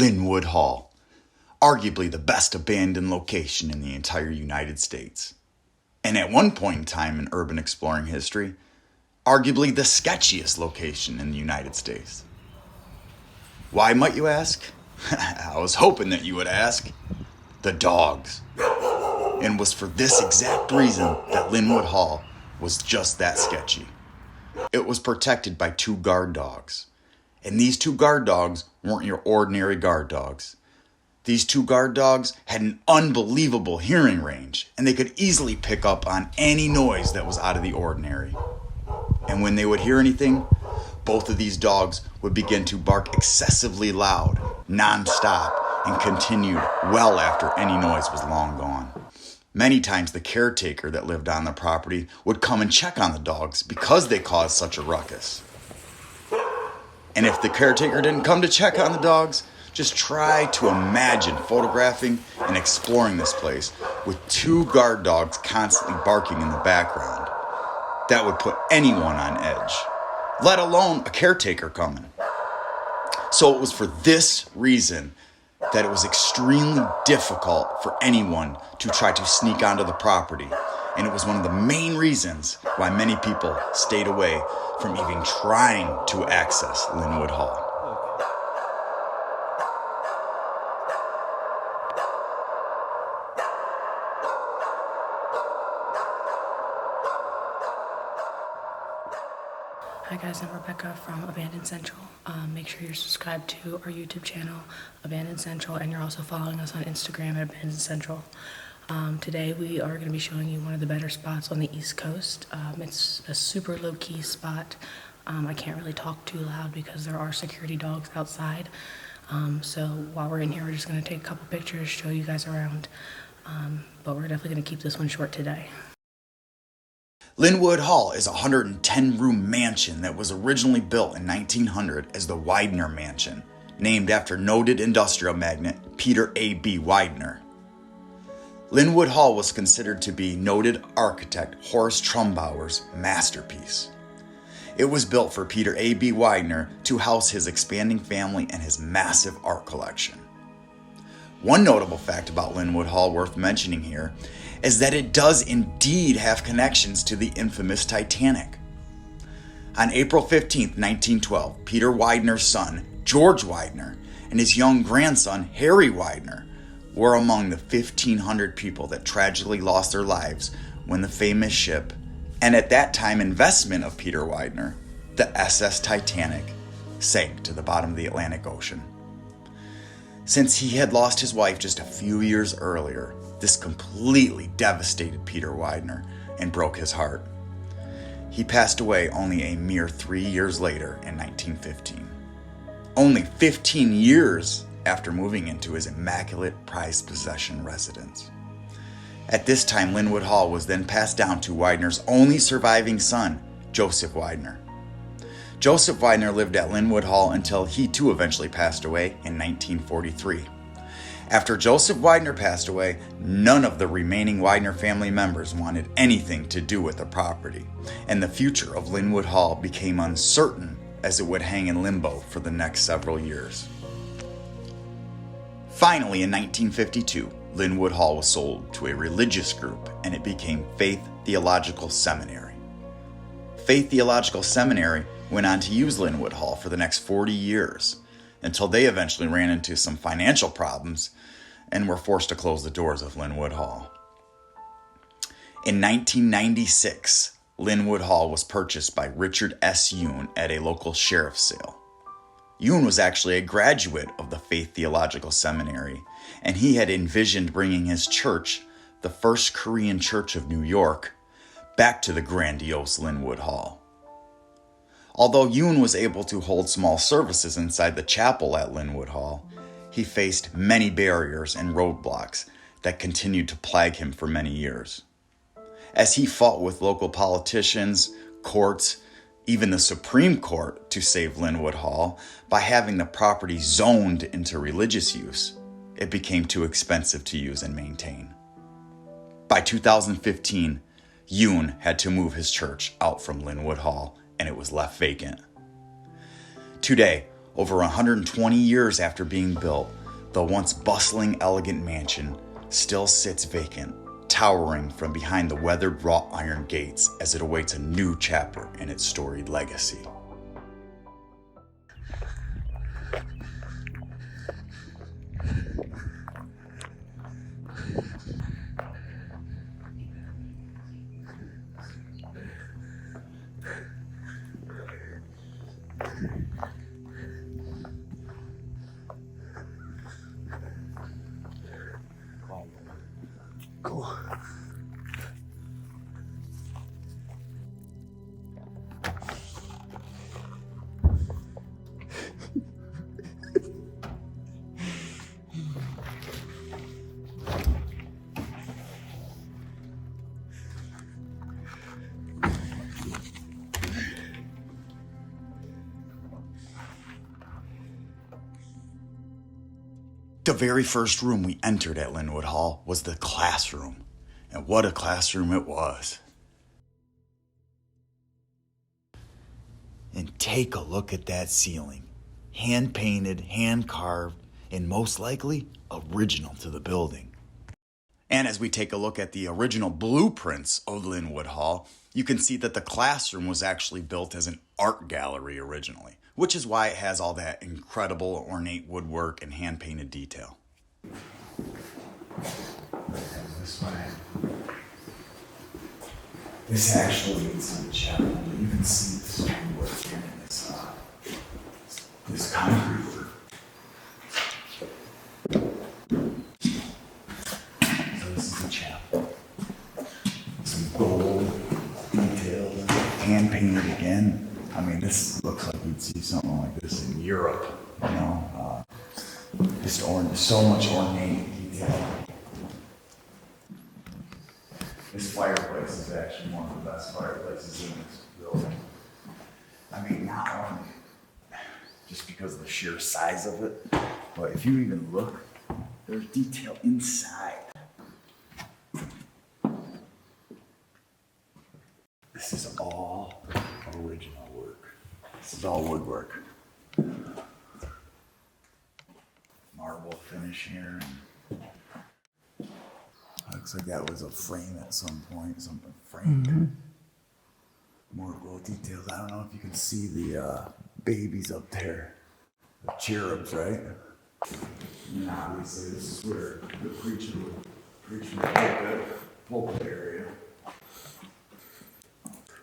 Lynnewood Hall, arguably the best abandoned location in the entire United States. And at one point in time in urban exploring history, arguably the sketchiest location in the United States. Why, might you ask? I was hoping that you would ask. The dogs. And it was for this exact reason that Lynnewood Hall was just that sketchy. It was protected by 2 guard dogs. And these 2 guard dogs weren't your ordinary guard dogs. These 2 guard dogs had an unbelievable hearing range, and they could easily pick up on any noise that was out of the ordinary. And when they would hear anything, both of these dogs would begin to bark excessively loud, non-stop, and continued well after any noise was long gone. Many times the caretaker that lived on the property would come and check on the dogs because they caused such a ruckus. And if the caretaker didn't come to check on the dogs, just try to imagine photographing and exploring this place with 2 guard dogs constantly barking in the background. That would put anyone on edge, let alone a caretaker coming. So it was for this reason that it was extremely difficult for anyone to try to sneak onto the property. And it was one of the main reasons why many people stayed away from even trying to access Lynnewood Hall. Hi guys, I'm Rebecca from Abandoned Central. Make sure you're subscribed to our YouTube channel, Abandoned Central, and you're also following us on Instagram at Abandoned Central. Today we are going to be showing you one of the better spots on the East Coast. It's a super low-key spot. I can't really talk too loud because there are security dogs outside. So while we're in here, we're just going to take a couple pictures, show you guys around. But we're definitely going to keep this one short today. Lynnewood Hall is a 110-room mansion that was originally built in 1900 as the Widener Mansion, named after noted industrial magnate Peter A.B. Widener. Lynnewood Hall was considered to be noted architect Horace Trumbauer's masterpiece. It was built for Peter A.B. Widener to house his expanding family and his massive art collection. One notable fact about Lynnewood Hall worth mentioning here is that it does indeed have connections to the infamous Titanic. On April 15, 1912, Peter Widener's son, George Widener, and his young grandson, Harry Widener, were among the 1,500 people that tragically lost their lives when the famous ship, and at that time investment of Peter Widener, the SS Titanic, sank to the bottom of the Atlantic Ocean. Since he had lost his wife just a few years earlier, this completely devastated Peter Widener and broke his heart. He passed away only a mere 3 years later in 1915. Only 15 years after moving into his immaculate prized possession residence. At this time, Lynnewood Hall was then passed down to Widener's only surviving son, Joseph Widener. Joseph Widener lived at Lynnewood Hall until he too eventually passed away in 1943. After Joseph Widener passed away, none of the remaining Widener family members wanted anything to do with the property, and the future of Lynnewood Hall became uncertain as it would hang in limbo for the next several years. Finally, in 1952, Lynnewood Hall was sold to a religious group and it became Faith Theological Seminary. Faith Theological Seminary went on to use Lynnewood Hall for the next 40 years until they eventually ran into some financial problems and were forced to close the doors of Lynnewood Hall. In 1996, Lynnewood Hall was purchased by Richard S. Yoon at a local sheriff's sale. Yoon was actually a graduate of the Faith Theological Seminary, and he had envisioned bringing his church, the First Korean Church of New York, back to the grandiose Lynnewood Hall. Although Yoon was able to hold small services inside the chapel at Lynnewood Hall, he faced many barriers and roadblocks that continued to plague him for many years. As he fought with local politicians, courts, even the Supreme Court to save Lynnewood Hall by having the property zoned into religious use, it became too expensive to use and maintain. By 2015, Yoon had to move his church out from Lynnewood Hall and it was left vacant. Today, Over 120 years after being built, the once bustling, elegant mansion still sits vacant, towering from behind the weathered wrought iron gates as it awaits a new chapter in its storied legacy. Cool. The very first room we entered at Lynnewood Hall was the classroom. And what a classroom it was. And take a look at that ceiling. Hand painted, hand carved, and most likely original to the building. And as we take a look at the original blueprints of Lynnewood Hall, you can see that the classroom was actually built as an art gallery originally, which is why it has all that incredible ornate woodwork and hand-painted detail. This way. This actually leads to the chapel. You can see the stonework in this concrete work. So this is the chapel. Some gold details, hand-painted again. I mean, this looks like you'd see something like this in Europe, you know. So much ornate detail. This fireplace is actually one of the best fireplaces in this building. I mean, not only just because of the sheer size of it, but if you even look, there's detail inside. This is all original work. This is all woodwork. Marble finish here. Looks like that was a frame at some point, something framed. Mm-hmm. More little details. I don't know if you can see the babies up there. The cherubs, right? And obviously this is where the preacher would preach from the pulpit area.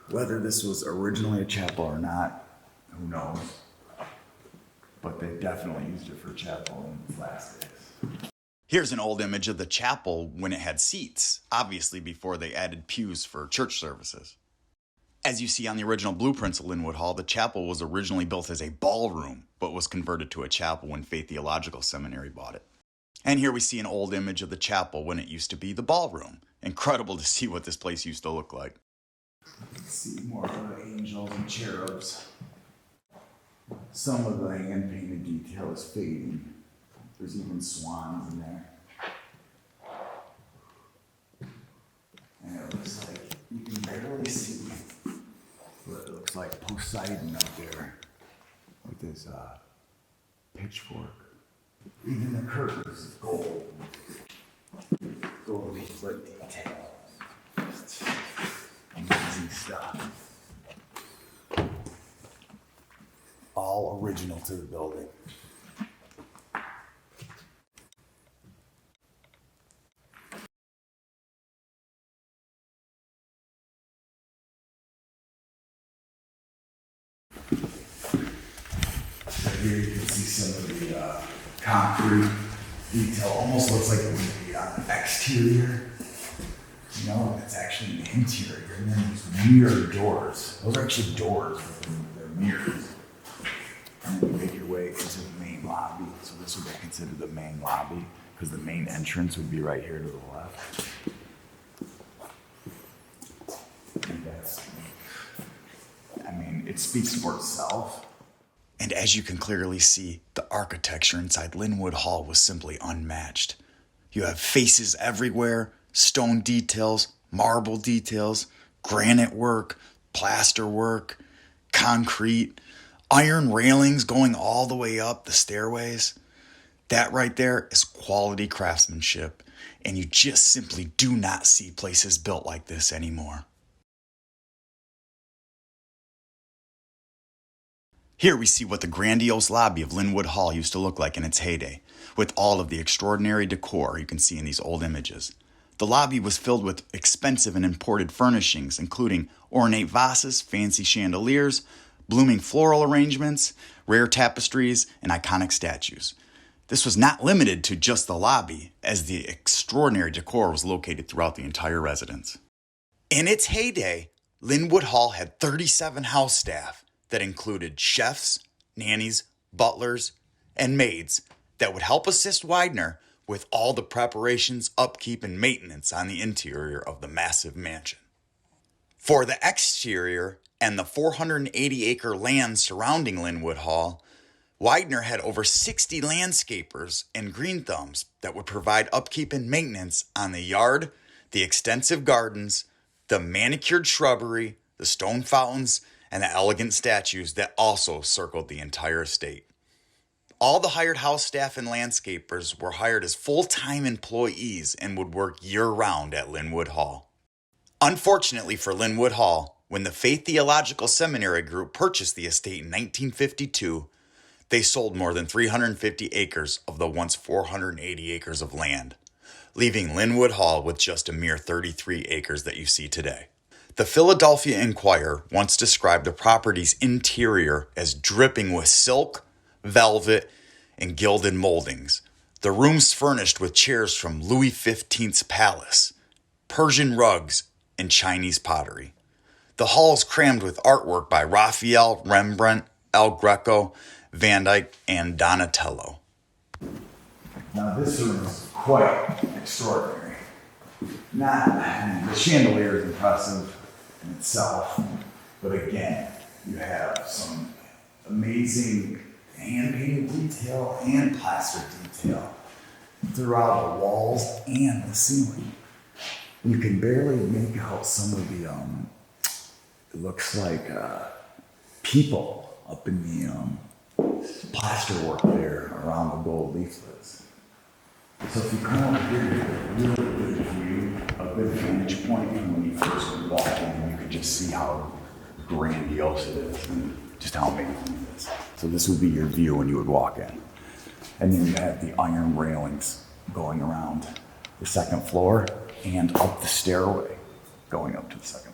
Whether this was originally a chapel or not, who knows? But they definitely used it for chapel in the last days. Here's an old image of the chapel when it had seats, obviously before they added pews for church services. As you see on the original blueprints of Lynnewood Hall, the chapel was originally built as a ballroom, but was converted to a chapel when Faith Theological Seminary bought it. And here we see an old image of the chapel when it used to be the ballroom. Incredible to see what this place used to look like. You can see more of the angels and cherubs. Some of the hand-painted detail is fading. There's even swans in there. And it looks like you can barely see what it looks like Poseidon up there with his pitchfork. Even the curtains is gold. Gold foot detail. Amazing stuff. All original to the building. Here you can see some of the concrete detail. Almost looks like it would be on the exterior. You know, it's actually the interior. And then these mirror doors. Those are actually doors, but they're mirrors. And then you make your way into the main lobby. So this would be considered the main lobby because the main entrance would be right here to the left. And it speaks for itself. And as you can clearly see, the architecture inside Lynnewood Hall was simply unmatched. You have faces everywhere, stone details, marble details, granite work, plaster work, concrete, iron railings going all the way up the stairways. That right there is quality craftsmanship, and you just simply do not see places built like this anymore. Here we see what the grandiose lobby of Lynnewood Hall used to look like in its heyday, with all of the extraordinary decor you can see in these old images. The lobby was filled with expensive and imported furnishings, including ornate vases, fancy chandeliers, blooming floral arrangements, rare tapestries, and iconic statues. This was not limited to just the lobby, as the extraordinary decor was located throughout the entire residence. In its heyday, Lynnewood Hall had 37 house staff that included chefs, nannies, butlers, and maids that would help assist Widener with all the preparations, upkeep, and maintenance on the interior of the massive mansion. For the exterior and the 480-acre land surrounding Lynnewood Hall, Widener had over 60 landscapers and green thumbs that would provide upkeep and maintenance on the yard, the extensive gardens, the manicured shrubbery, the stone fountains, and the elegant statues that also circled the entire estate. All the hired house staff and landscapers were hired as full-time employees and would work year-round at Lynnewood Hall. Unfortunately for Lynnewood Hall, when the Faith Theological Seminary Group purchased the estate in 1952, they sold more than 350 acres of the once 480 acres of land, leaving Lynnewood Hall with just a mere 33 acres that you see today. The Philadelphia Inquirer once described the property's interior as dripping with silk, velvet, and gilded moldings. The rooms furnished with chairs from Louis XV's palace, Persian rugs, and Chinese pottery. The halls crammed with artwork by Raphael, Rembrandt, El Greco, Van Dyck, and Donatello. Now this room is quite extraordinary. The chandelier is impressive in itself, but again, you have some amazing hand-painted detail and plaster detail throughout the walls and the ceiling. You can barely make out some of the, it looks like people up in the plaster work there around the gold leaflets. So if you come over here, you get a really good view, a good vantage point, even when you first walk in, you can just see how grandiose it is and just how amazing it is. So this would be your view when you would walk in. And then you have the iron railings going around the second floor and up the stairway going up to the second floor.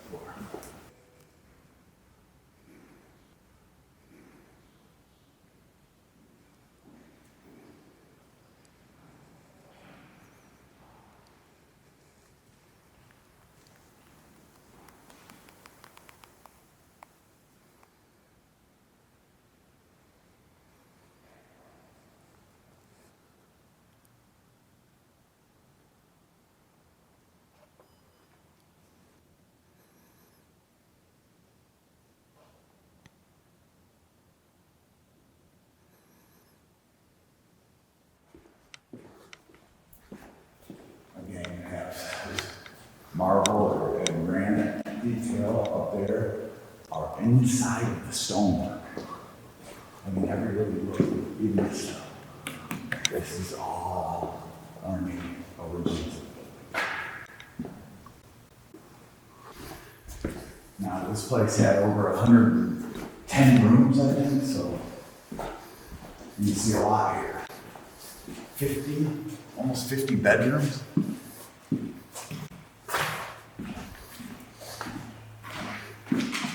Marble and granite detail up there are inside of the stonework. I mean, every really look, even this stuff. This is all ornate origins. Now, this place had over 110 rooms, I think, so you see a lot here. 50, almost 50 bedrooms.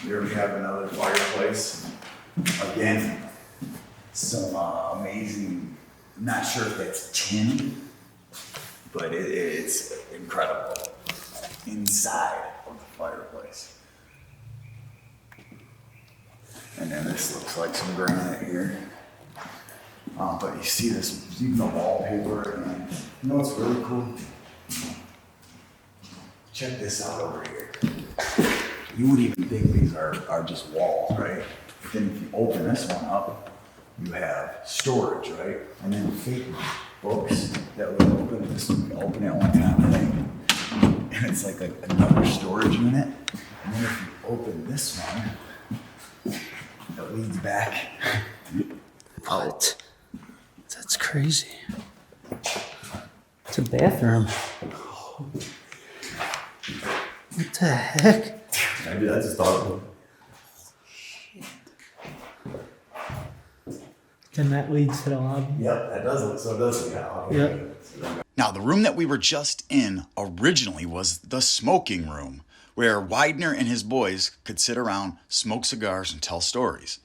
Here we have another fireplace. Again, some amazing, I'm not sure if that's tin, but it's incredible inside of the fireplace. And then this looks like some granite here. But you see this, even the wallpaper, and you know what's really cool? Check this out over here. You wouldn't even think these are just walls, right? But then if you open this one up, you have storage, right? And then fake books that would open. This one would open at one time, right? And it's like another storage unit. And then if you open this one, it that leads back. What? That's crazy. It's a bathroom. What the heck? Maybe I just thought of it. And that leads to the lobby? Yep, that does look so, does it? Yeah. Yep. Now, the room that we were just in originally was the smoking room, where Widener and his boys could sit around, smoke cigars, and tell stories.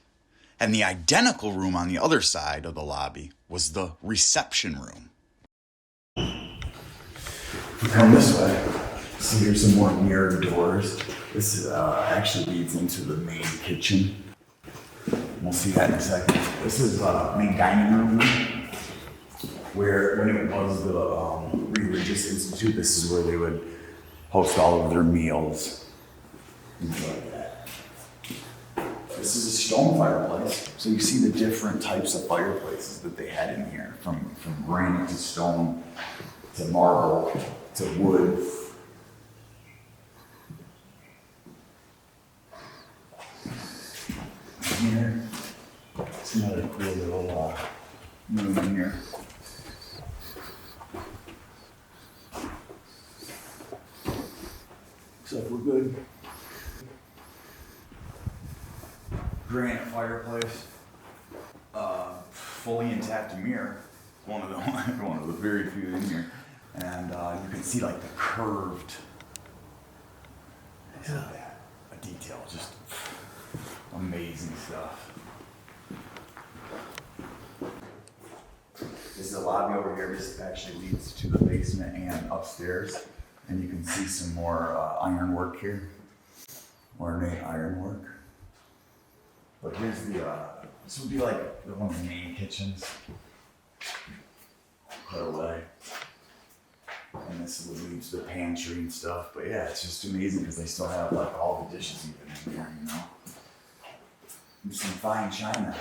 And the identical room on the other side of the lobby was the reception room. If we come this way, see here's some more mirrored doors. This actually leads into the main kitchen. We'll see that in a second. This is the main dining room, where when it was the religious institute, this is where they would host all of their meals. Things like that. This is a stone fireplace, so you see the different types of fireplaces that they had in here, from granite to stone to marble to wood. Here, it's another cool little room in here. Looks like we're good. Granite fireplace, fully intact mirror. One of the very few in here, and you can see like the curved. Yeah. A detail, just amazing stuff. This is the lobby over here. This actually leads to the basement and upstairs, and you can see some more ironwork here, ornate ironwork. But here's this would be like one of the main kitchens. Put away. And this would lead to the pantry and stuff. But yeah, it's just amazing because they still have like all the dishes even in here, you know. And some fine china.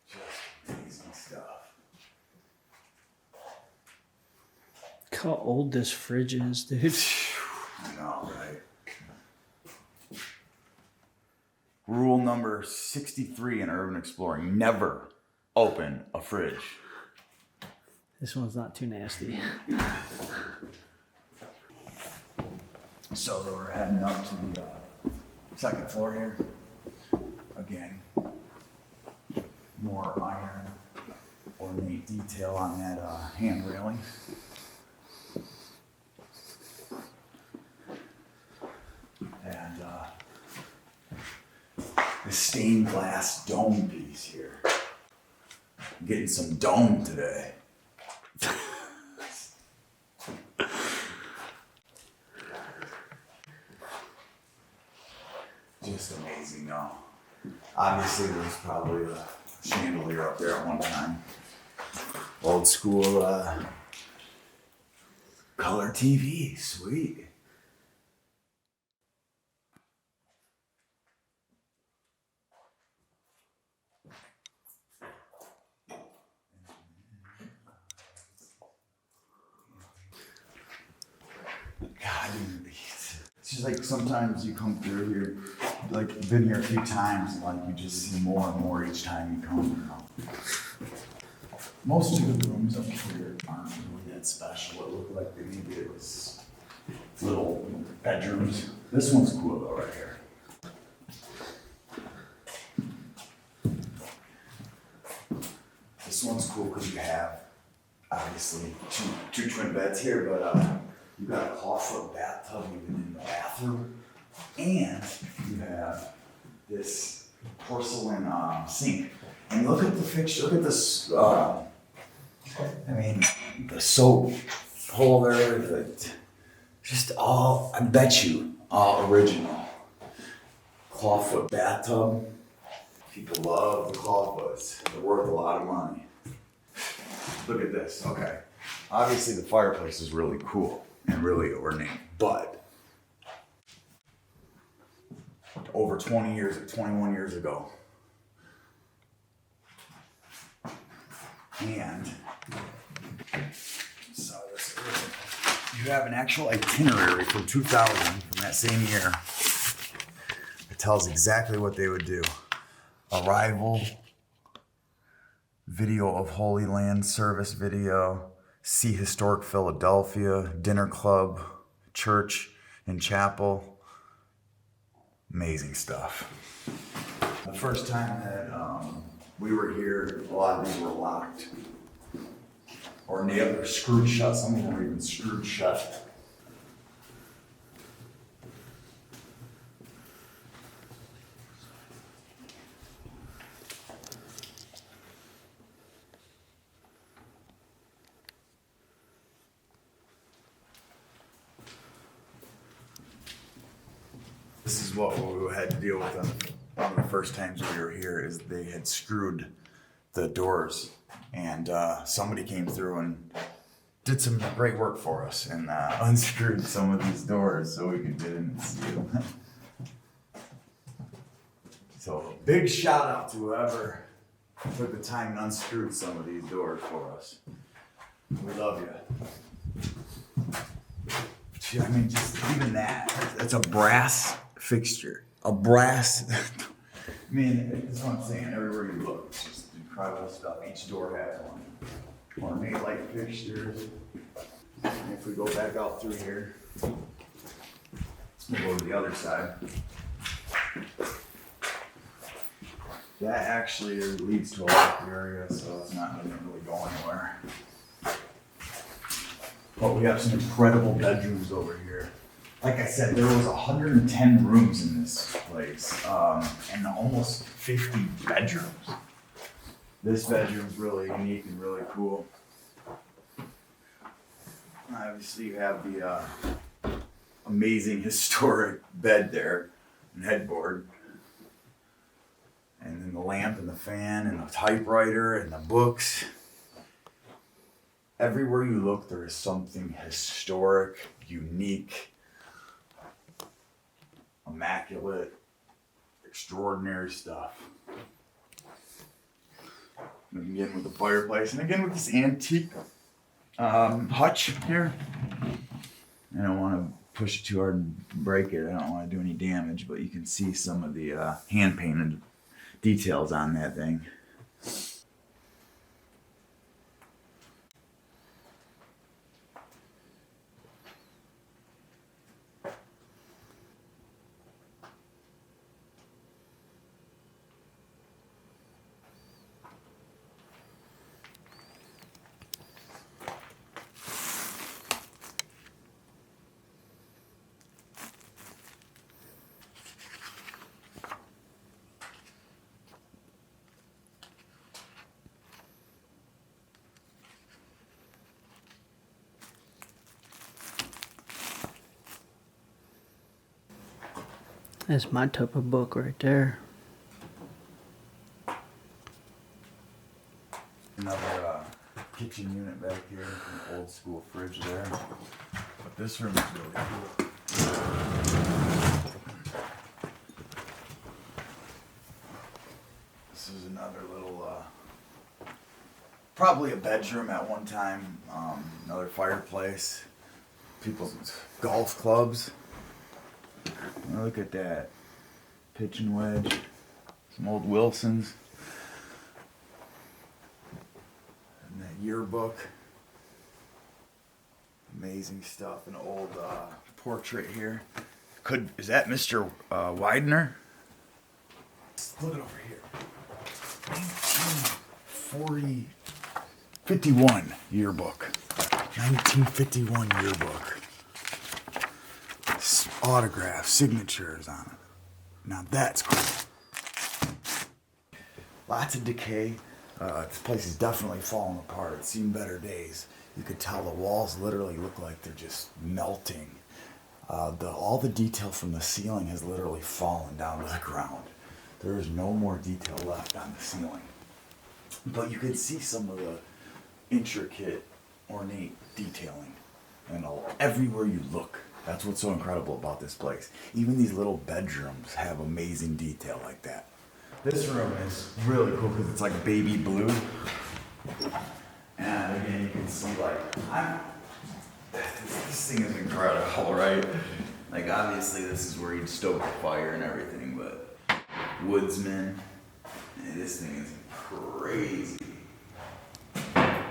Just amazing stuff. Look how old this fridge is, dude. I know, right? Rule number 63 in urban exploring: never open a fridge. This one's not too nasty. So we're heading up to the second floor here. Again, more iron, ornate detail on that hand railing. And the stained glass dome piece here. I'm getting some dome today. Just amazing, though. Obviously, there's probably a chandelier up there at one time. Old school color TV, sweet. God, it's just like sometimes you come through here, like you've been here a few times, and like you just see more and more each time you come, you know. Most of the rooms up here aren't really that special. It looked like maybe it was little bedrooms. This one's cool though, right here. This one's cool because you have obviously two twin beds here, but you got a clawfoot bathtub even in the bathroom, and you have this porcelain sink. And look at the fixture. Look at this. The soap holder. Just all. I bet you all original. Clawfoot bathtub. People love the clawfoots. They're worth a lot of money. Look at this. Okay. Obviously, the fireplace is really cool and really ornate, but over 21 years ago, And so you have an actual itinerary from 2000, from that same year. It tells exactly what they would do. Arrival, video of Holy Land service video, see historic Philadelphia, dinner club, church and chapel. Amazing stuff. The first time that we were here, a lot of these were locked or nailed or screwed shut. Some of them were even screwed shut. This is what we had to deal with one of the first times we were here, is they had screwed the doors, and somebody came through and did some great work for us and unscrewed some of these doors so we could get in and see them. So big shout out to whoever took the time and unscrewed some of these doors for us. We love you. I mean, just even that's a brass fixture. A brass. I mean, that's what I'm saying. Everywhere you look, it's just incredible stuff. Each door has one. Ornate light fixtures. And if we go back out through here, we'll go to the other side. That actually leads to a locked area, so it's not going to really go anywhere. But we have some incredible bedrooms over here. Like I said, there was 110 rooms in this place, and almost 50 bedrooms. This bedroom's really unique and really cool. Obviously, you have the amazing historic bed there and headboard. And then the lamp and the fan and the typewriter and the books. Everywhere you look, there is something historic, unique, immaculate, extraordinary stuff. And again with the fireplace, and again with this antique hutch here. I don't want to push it too hard and break it. I don't want to do any damage, but you can see some of the hand-painted details on that thing. That's my type of book right there. Another kitchen unit back here, an old school fridge there. But this room is really cool. This is another little, probably a bedroom at one time. Another fireplace. People's golf clubs. Look at that. Pitch and wedge. Some old Wilsons. And that yearbook. Amazing stuff. An old portrait here. Is that Mr. Widener? Look it over here. 1951 yearbook. 1951 yearbook. Autographs, signatures on it. Now that's cool. Lots of decay. This place is definitely falling apart. It's seen better days. You could tell the walls literally look like they're just melting. All the detail from the ceiling has literally fallen down to the ground. There is no more detail left on the ceiling. But you can see some of the intricate, ornate detailing. And everywhere you look. That's what's so incredible about this place. Even these little bedrooms have amazing detail like that. This room is really cool because it's like baby blue. can see, like, this thing is incredible, right? Like, obviously this is where you'd stoke the fire and everything, but woodsman, man, this thing is crazy. And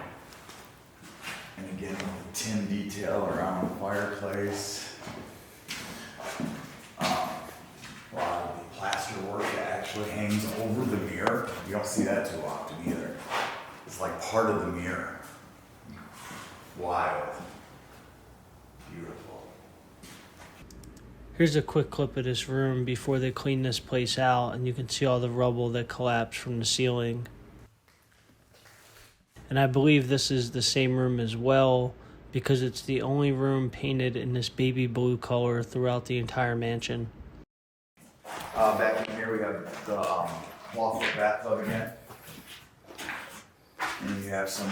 again, with the tin detail around the fireplace. A lot of the plaster work that actually hangs over the mirror. You don't see that too often either. It's like part of the mirror. Wild. Beautiful. Here's a quick clip of this room before they clean this place out, and you can see all the rubble that collapsed from the ceiling. And I believe this is the same room as well, because it's the only room painted in this baby blue color throughout the entire mansion. Back in here we have the Waffle bathtub again. And you have some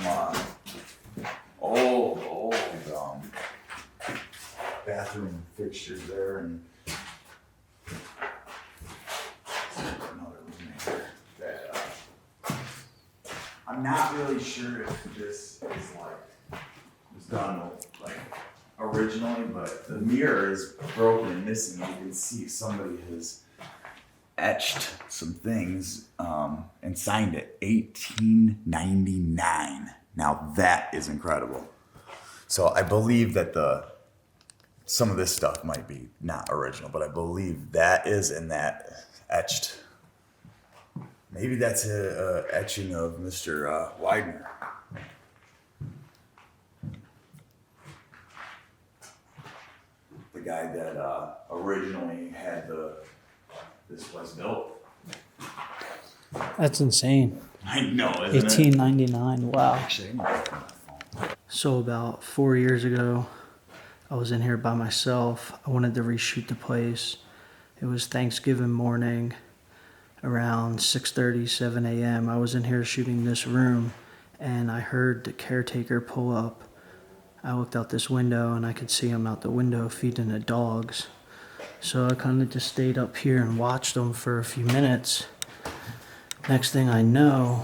old bathroom fixtures there, and another room here that I'm not really sure if this is was done like originally, but the mirror is broken and missing. You can see somebody has etched some things and signed it 1899. Now that is incredible. So I believe that some of this stuff might be not original, but I believe that is in that etched. Maybe that's a etching of Mr. Widener. The guy that originally had this place built. That's insane. I know, isn't 1899, wow. Actually, So about 4 years ago, I was in here by myself. I wanted to reshoot the place. It was Thanksgiving morning, around 6:30, 7 a.m. I was in here shooting this room, and I heard the caretaker pull up. I looked out this window, and I could see him out the window feeding the dogs. So I kind of just stayed up here and watched them for a few minutes. Next thing I know,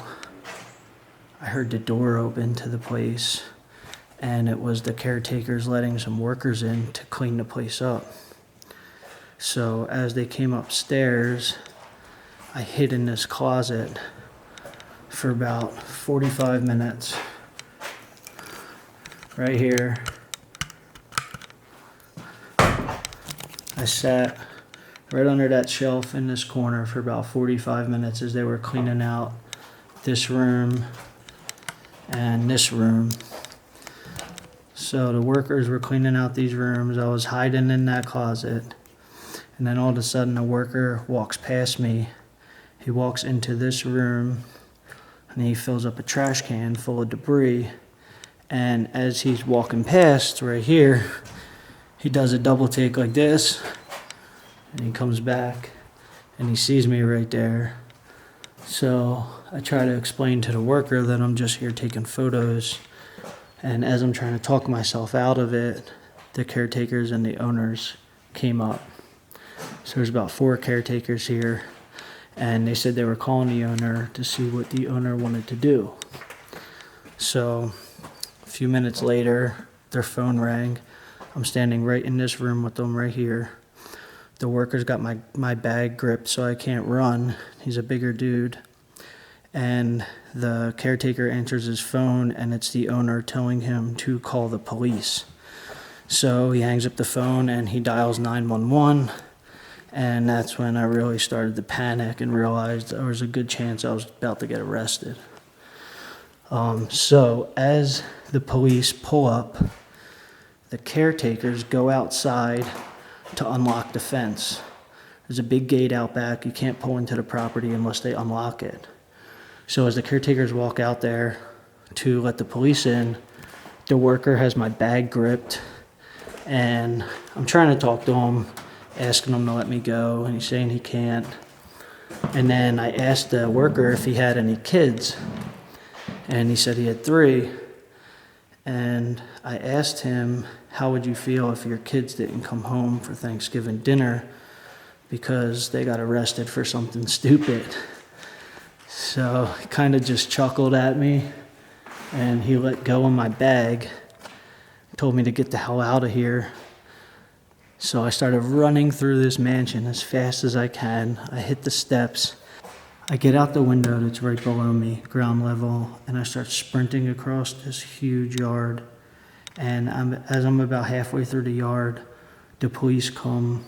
I heard the door open to the place, and it was the caretakers letting some workers in to clean the place up. So as they came upstairs, I hid in this closet for about 45 minutes. Right here. I sat right under that shelf in this corner for about 45 minutes as they were cleaning out this room and this room. So the workers were cleaning out these rooms. I was hiding in that closet. And then all of a sudden a worker walks past me. He walks into this room and he fills up a trash can full of debris. And as he's walking past right here, he does a double take like this, and he comes back and he sees me right there. So I try to explain to the worker that I'm just here taking photos, and as I'm trying to talk myself out of it, the caretakers and the owners came up. So there's about 4 caretakers here, and they said they were calling the owner to see what the owner wanted to do. So a few minutes later, their phone rang. I'm standing right in this room with them right here. The worker's got my bag gripped so I can't run. He's a bigger dude. And the caretaker answers his phone, and it's the owner telling him to call the police. So he hangs up the phone and he dials 911. And that's when I really started to panic and realized there was a good chance I was about to get arrested. So as the police pull up, the caretakers go outside to unlock the fence. There's a big gate out back. You can't pull into the property unless they unlock it. So as the caretakers walk out there to let the police in, the worker has my bag gripped, and I'm trying to talk to him, asking him to let me go, and he's saying he can't. And then I asked the worker if he had any kids, and he said he had 3. And I asked him, how would you feel if your kids didn't come home for Thanksgiving dinner because they got arrested for something stupid? So he kind of just chuckled at me. and he let go of my bag, told me to get the hell out of here. So I started running through this mansion as fast as I can. I hit the steps. I get out the window that's right below me, ground level, and I start sprinting across this huge yard. And as I'm about halfway through the yard, the police come,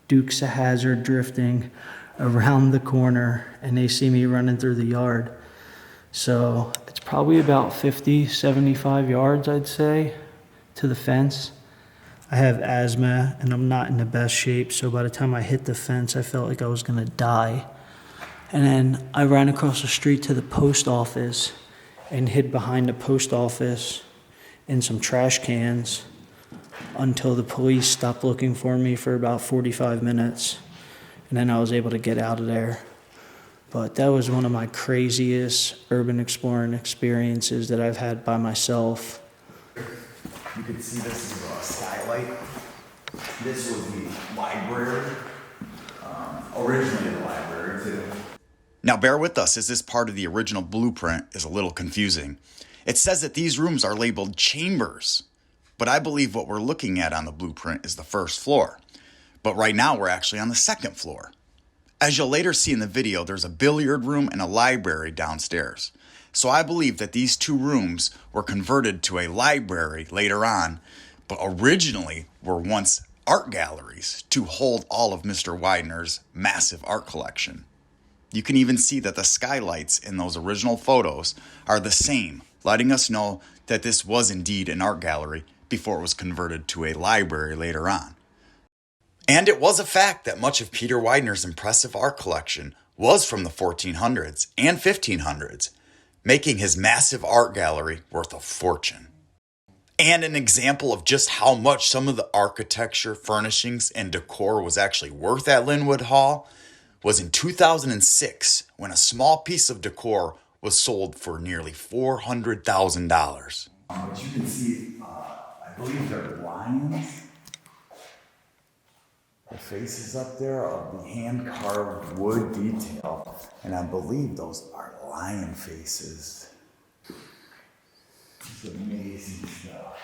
Dukes of Hazzard drifting around the corner, and they see me running through the yard. So it's probably about 50, 75 yards, I'd say, to the fence. I have asthma and I'm not in the best shape, so by the time I hit the fence, I felt like I was gonna die. And then I ran across the street to the post office and hid behind the post office in some trash cans until the police stopped looking for me for about 45 minutes. And then I was able to get out of there. But that was one of my craziest urban exploring experiences that I've had by myself. You can see this is a skylight. This was the library, originally the library too. Now bear with us as this part of the original blueprint is a little confusing. It says that these rooms are labeled chambers, but I believe what we're looking at on the blueprint is the first floor. But right now we're actually on the second floor. As you'll later see in the video, there's a billiard room and a library downstairs. So I believe that these two rooms were converted to a library later on, but originally were once art galleries to hold all of Mr. Widener's massive art collection. You can even see that the skylights in those original photos are the same, letting us know that this was indeed an art gallery before it was converted to a library later on. And it was a fact that much of Peter Widener's impressive art collection was from the 1400s and 1500s, making his massive art gallery worth a fortune. And an example of just how much some of the architecture, furnishings, and decor was actually worth at Lynnewood Hall was in 2006 when a small piece of decor was sold for nearly $400,000. But you can see, I believe they're lions. The faces up there of the hand-carved wood detail, and I believe those are lion faces. It's amazing stuff.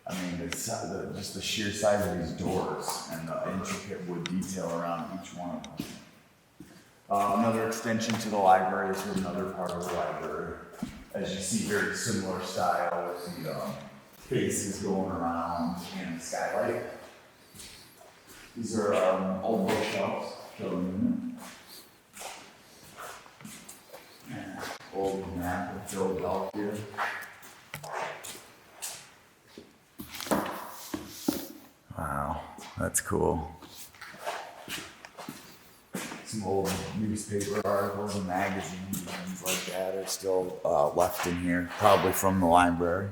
I mean, just the sheer size of these doors and the intricate wood detail around each one of them. Another extension to the library is another part of the library. As you see, very similar style with the faces going around and the skylight. These are old bookshelves showing old map of Philadelphia. Wow, that's cool. Some old newspaper articles and magazines and things like that are still left in here, probably from the library.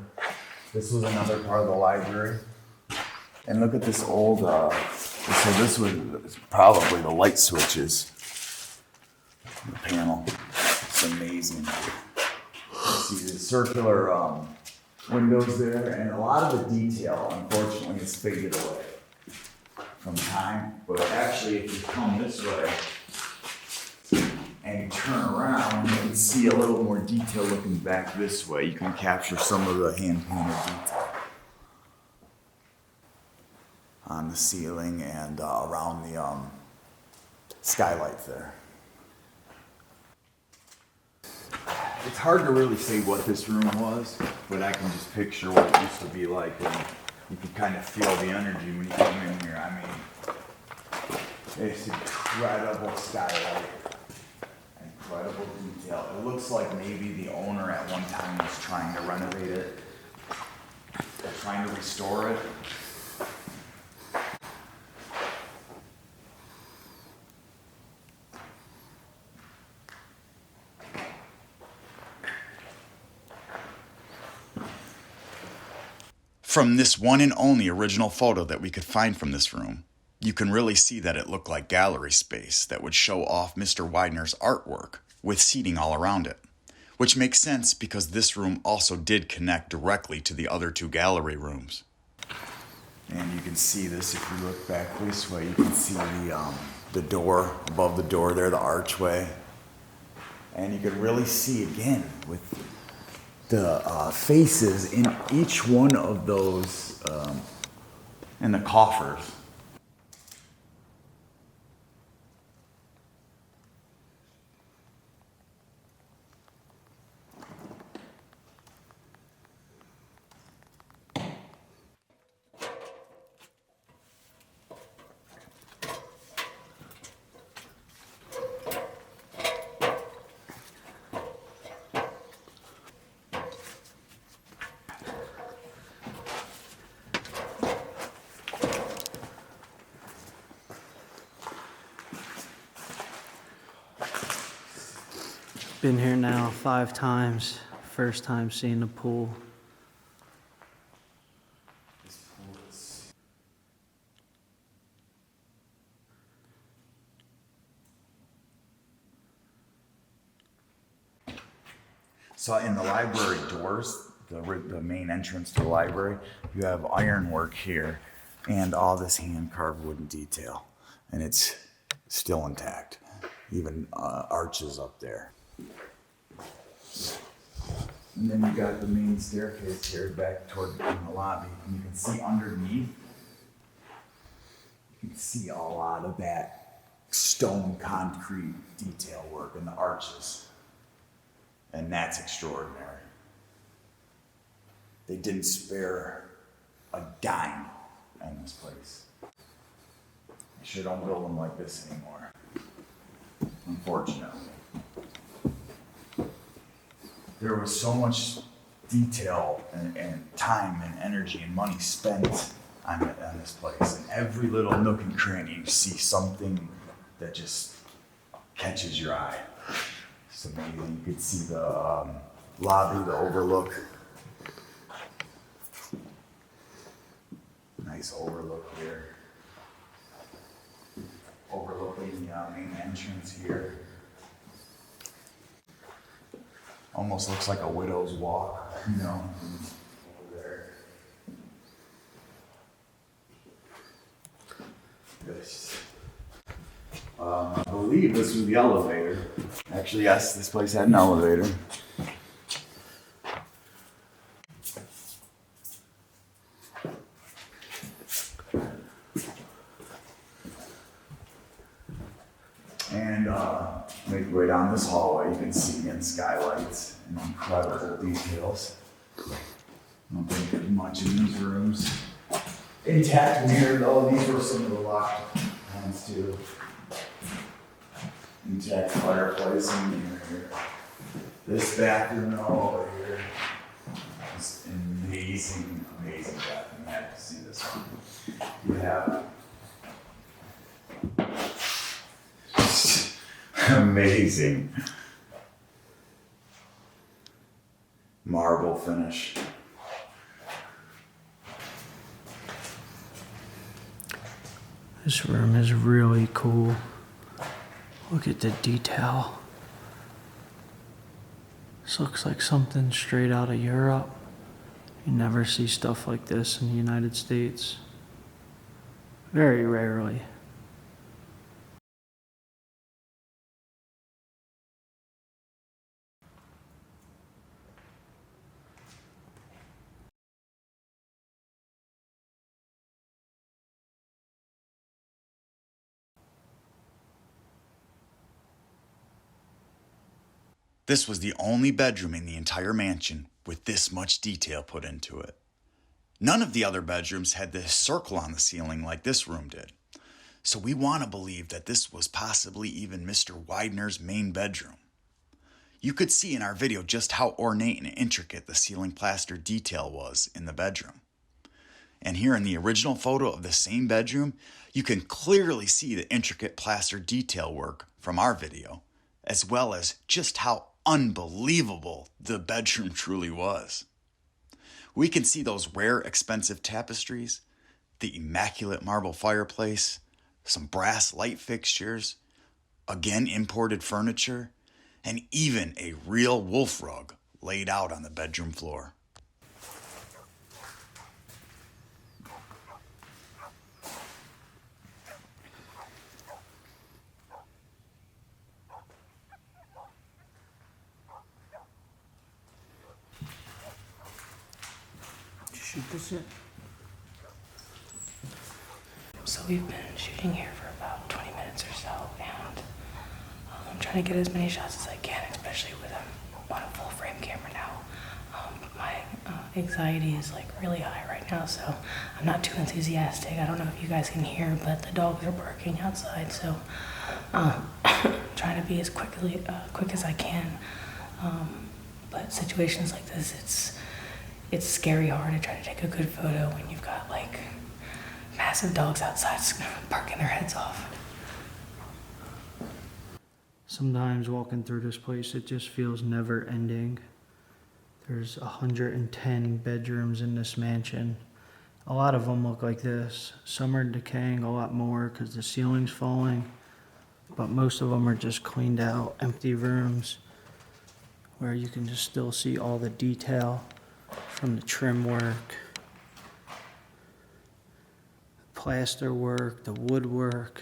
This was another part of the library. And look at this old, so this was probably the light switches. The panel, it's amazing. You see the circular windows there, and a lot of the detail, unfortunately, is faded away from time. But actually, if you come this way and you turn around, you can see a little more detail looking back this way. You can capture some of the hand-painted detail on the ceiling and around the skylights there. It's hard to really say what this room was, but I can just picture what it used to be like, and you can kind of feel the energy when you come in here. I mean, it's incredible skylight, incredible detail. It looks like maybe the owner at one time was trying to renovate it, trying to restore it. From this one and only original photo that we could find from this room, you can really see that it looked like gallery space that would show off Mr. Widener's artwork with seating all around it, which makes sense because this room also did connect directly to the other two gallery rooms. And you can see this if you look back this way, you can see the door, above the door there, the archway. And you can really see again with the faces in each one of those, in the coffers. Been here now 5 times. First time seeing the pool. So in the library doors, the main entrance to the library, you have ironwork here and all this hand-carved wooden detail. And it's still intact. Even arches up there. And then you got the main staircase here back toward the lobby. And you can see underneath, you can see a lot of that stone concrete detail work in the arches. And that's extraordinary. They didn't spare a dime in this place. They sure don't build them like this anymore, unfortunately. There was so much detail and time and energy and money spent on this place. And every little nook and cranny, you see something that just catches your eye. It's amazing. You could see the lobby, the overlook. Nice overlook here. Overlooking the main entrance here. Almost looks like a widow's walk, you know, over there. This. I believe this was the elevator. Actually, yes, this place had an elevator. And make your way down this hallway, you can see again skylights and incredible details. I don't think there's much in these rooms. Intact mirror though, these were some of the locked ones too. Intact fireplace and mirror here. This bathroom over here. This amazing, amazing bathroom. You have to see this one. You have amazing marble finish. This room is really cool. Look at the detail. This looks like something straight out of Europe. You never see stuff like this in the United States. Very rarely. This was the only bedroom in the entire mansion with this much detail put into it. None of the other bedrooms had this circle on the ceiling like this room did. So we want to believe that this was possibly even Mr. Widener's main bedroom. You could see in our video just how ornate and intricate the ceiling plaster detail was in the bedroom. And here in the original photo of the same bedroom, you can clearly see the intricate plaster detail work from our video, as well as just how unbelievable the bedroom truly was. We can see those rare, expensive tapestries, the immaculate marble fireplace, some brass light fixtures, again imported furniture, and even a real wolf rug laid out on the bedroom floor. eat this shit. So we've been shooting here for about 20 minutes or so, and I'm trying to get as many shots as I can, especially with on a full frame camera now. My anxiety is like really high right now, so I'm not too enthusiastic. I don't know if you guys can hear, but the dogs are barking outside, so trying to be as quick as I can. But situations like this, it's scary hard to try to take a good photo when you've got like massive dogs outside barking their heads off. Sometimes walking through this place, it just feels never ending. There's 110 bedrooms in this mansion. A lot of them look like this. Some are decaying a lot more because the ceiling's falling, but most of them are just cleaned out, empty rooms where you can just still see all the detail from the trim work, plaster work, the woodwork.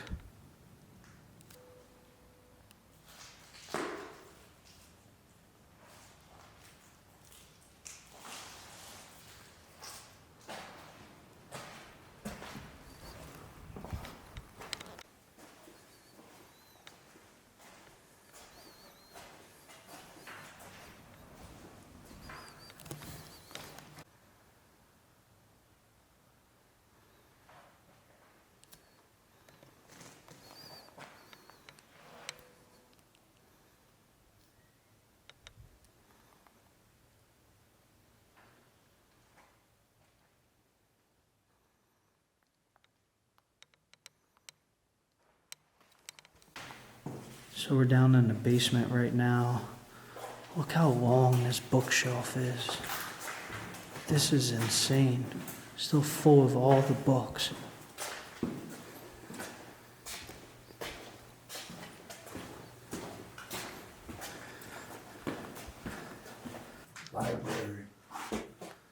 So we're down in the basement right now. Look how long this bookshelf is. This is insane. Still full of all the books. Library.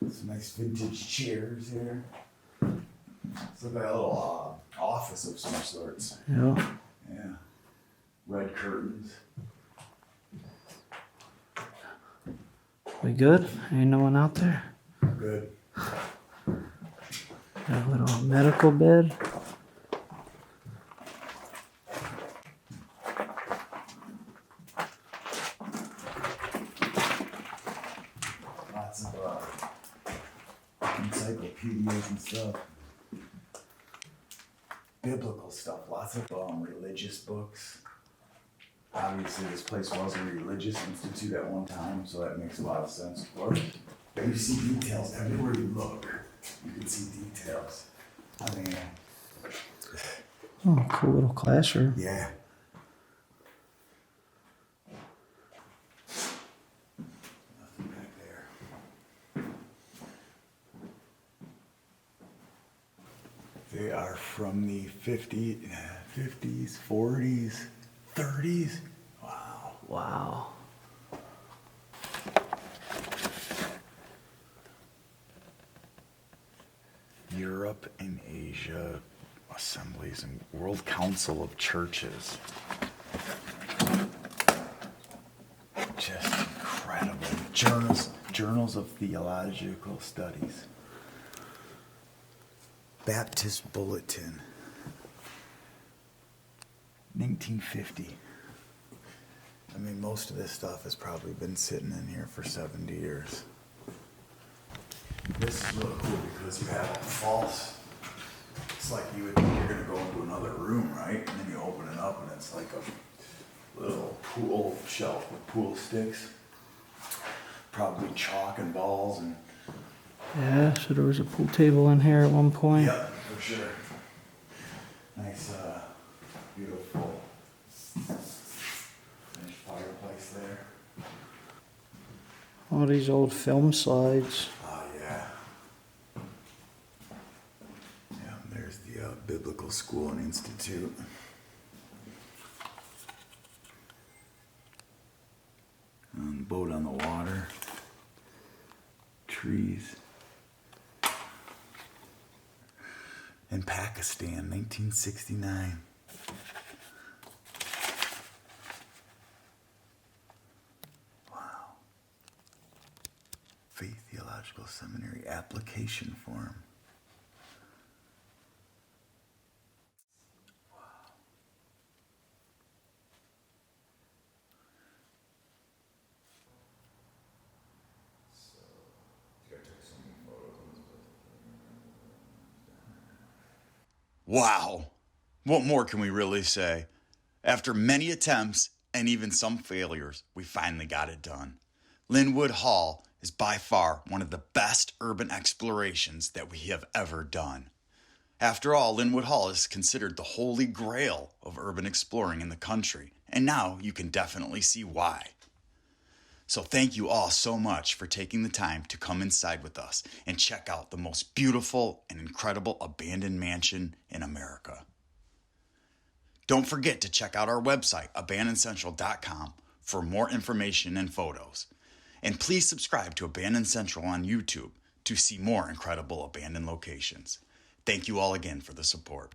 Some nice vintage chairs here. It's like a little office of some sorts. Yeah. Yeah. Red curtains. We good? Ain't no one out there? Good. Got a little medical bed. Lots of encyclopedias and stuff. Biblical stuff. Lots of religious books. Obviously, this place was a religious institute at one time, so that makes a lot of sense. But you see details everywhere you look. You can see details. I mean, Oh, cool little classroom. yeah. Nothing back there. They are from the 50s, 40s, 30s. Wow. Wow. Europe and Asia Assemblies and World Council of Churches. Just incredible. Journals of Theological Studies. Baptist Bulletin. 1950. I mean, most of this stuff has probably been sitting in here for 70 years. This is really cool because you have false. It's like you would think you're gonna go into another room, right? And then you open it up and it's like a little pool shelf with pool sticks. Probably chalk and balls and. Yeah, so there was a pool table in here at one point. Yep, for sure. Nice, beautiful finished fireplace there. All these old film slides. Oh, yeah. Yeah, there's the Biblical School and Institute. Boat on the water. Trees. In Pakistan, 1969. Wow. Faith Theological Theological Seminary application form. Wow! What more can we really say? After many attempts and even some failures, we finally got it done. Lynnewood Hall is by far one of the best urban explorations that we have ever done. After all, Lynnewood Hall is considered the holy grail of urban exploring in the country, and now you can definitely see why. So thank you all so much for taking the time to come inside with us and check out the most beautiful and incredible abandoned mansion in America. Don't forget to check out our website, abandonedcentral.com, for more information and photos. And please subscribe to Abandoned Central on YouTube to see more incredible abandoned locations. Thank you all again for the support.